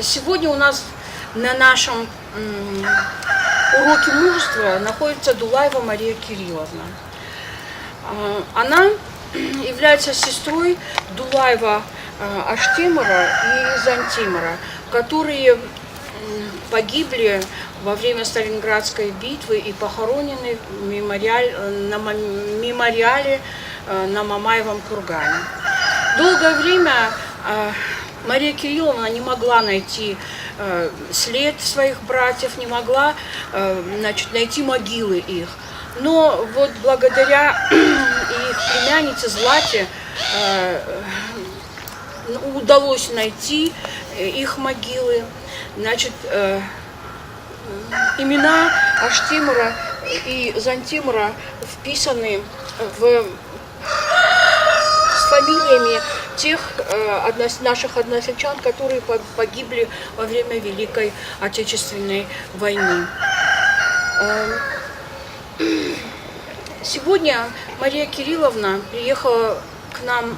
Сегодня у нас на нашем уроке мужества находится Дулаева Мария Кирилловна. Она является сестрой Дулаева Аштимара и Зантимара, которые погибли во время Сталинградской битвы и похоронены на мемориале на Мамаевом кургане. Долгое время Мария Кирилловна не могла найти след своих братьев, не могла найти могилы их. Но вот благодаря их племяннице Злате удалось найти их могилы. Значит, имена Аштимара и Зантимара вписаны с фамилиями тех наших односельчан, которые погибли во время Великой Отечественной войны. Сегодня Мария Кирилловна приехала к нам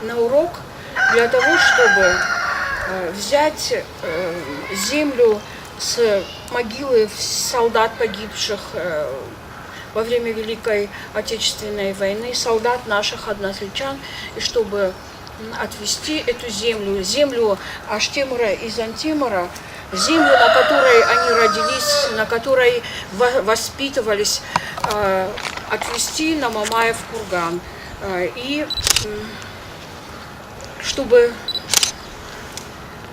на урок для того, чтобы взять землю с могилы солдат, погибших во время Великой Отечественной войны, солдат наших односельчан, и чтобы отвести эту землю Аштимара и Зантимара, землю, на которой они родились, на которой воспитывались, отвести на Мамаев курган. И чтобы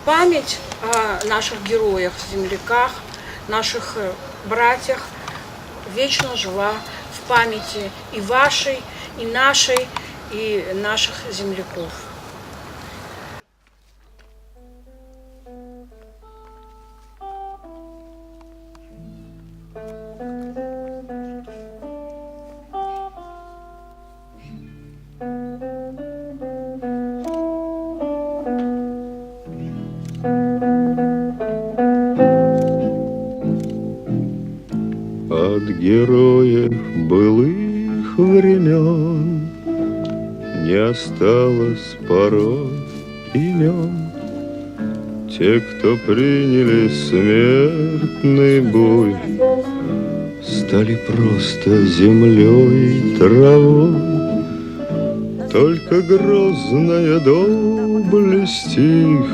память о наших героях, земляках, наших братьях вечно жила в памяти и вашей, и нашей, и наших земляков. От героев былых времен не осталось порой имен. Те, кто приняли смертный бой, стали просто землей и травой. Только грозная доблесть их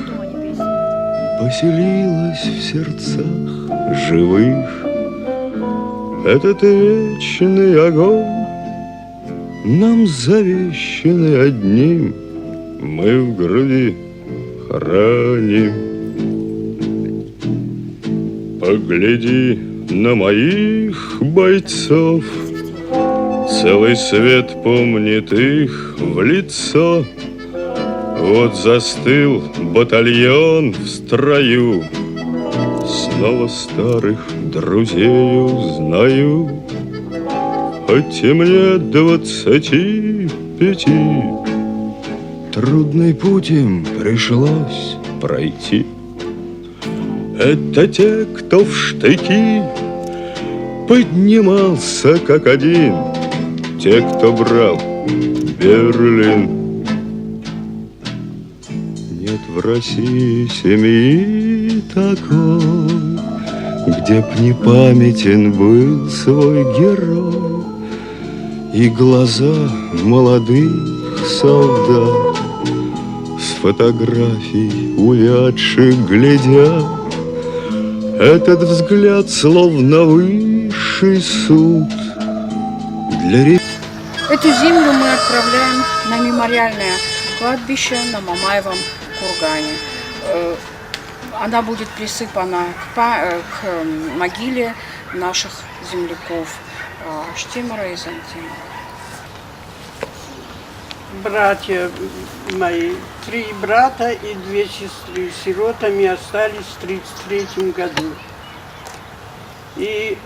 поселилась в сердцах живых. Этот вечный огонь нам завещанный одним, мы в груди храним. Погляди на моих бойцов, целый свет помнит их в лицо. Вот застыл батальон в строю, снова старых друзей узнаю. Хоть и мне 25, трудный путь им пришлось пройти. Это те, кто в штыки поднимался как один, те, кто брал Берлин. Нет в России семьи такой, где б не памятен был свой герой, и глаза молодых солдат с фотографий увядших глядят. Этот взгляд словно высший суд для... Эту землю мы отправляем на мемориальное кладбище на Мамаевом кургане. Она будет присыпана к могиле наших земляков Аштимара и Зантимара. Братья мои, 3 брата и 2 сестры, сиротами остались в 1933 году. И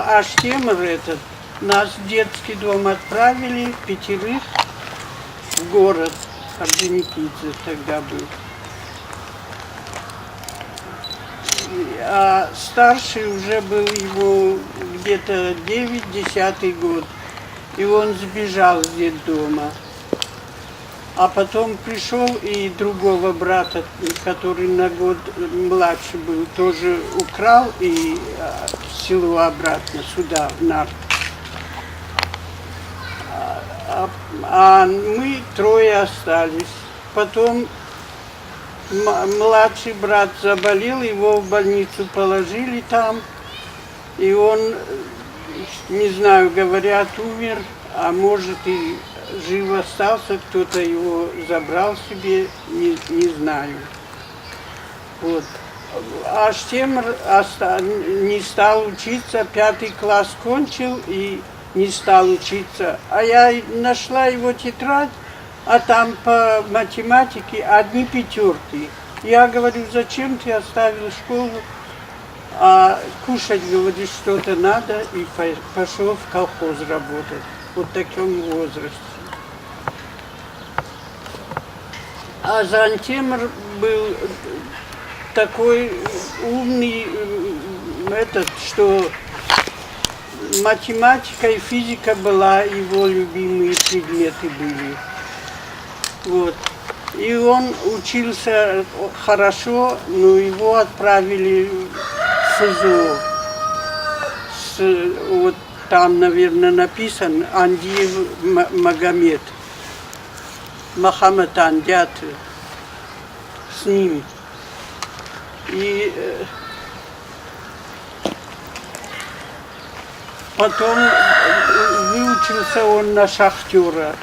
Аштимар этот, нас в детский дом отправили 5 в город, Орджоникидзе тогда был. А старший уже был его где-то 9-10 год. И он сбежал с детдома. А потом пришел и другого брата, который на год младше был, тоже украл и в село обратно, сюда, в Нарт. А мы трое остались. Потом младший брат заболел, его в больницу положили там. И он, не знаю, говорят, умер, а может и жив остался, кто-то его забрал себе, не знаю. Вот. А Штемр не стал учиться, 5 класс кончил и не стал учиться. А я нашла его тетрадь, а там по математике одни 5. Я говорю, зачем ты оставил школу? А кушать, говорит, что-то надо, и пошел в колхоз работать. Вот в таком возрасте. А Зантемр был такой умный, что математика и физика была его любимые предметы были. Вот. И он учился хорошо, но его отправили в ФЗО. Вот там, наверное, написан Андиев Магомед. Мохаммед Андят с ним. И потом выучился он на шахтера.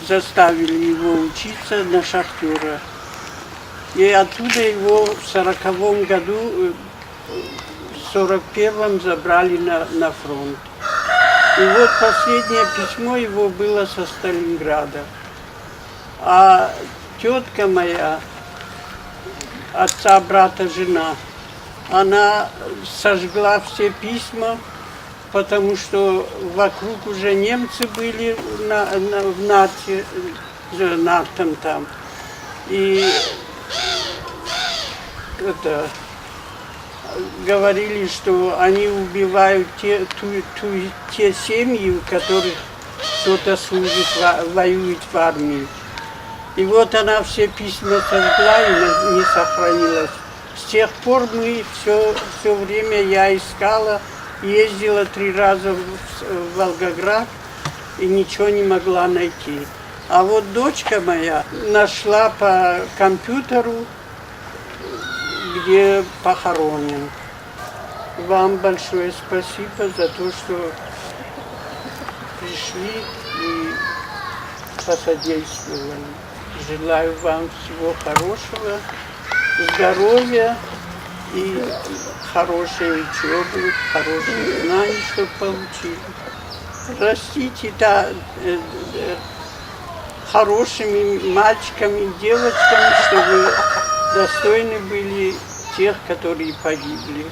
Заставили его учиться на шахтера. И оттуда его в 40-м году, в 41-м забрали на фронт. И вот последнее письмо его было со Сталинграда. А тетка моя, отца, брата, жена, она сожгла все письма, потому что вокруг уже немцы были в Нарте, за Нартом там. И говорили, что они убивают те семьи, у которых кто-то служит, воюет в армии. И вот она все письма сожгла и не сохранилась. С тех пор мы все время я искала, ездила 3 раза в Волгоград и ничего не могла найти. А вот дочка моя нашла по компьютеру, где похоронен. Вам большое спасибо за то, что пришли и посодействовали. Желаю вам всего хорошего, здоровья и хорошей учебы, хороших знаний, чтобы получили. Растите хорошими мальчиками и девочками, чтобы достойны были тех, которые погибли.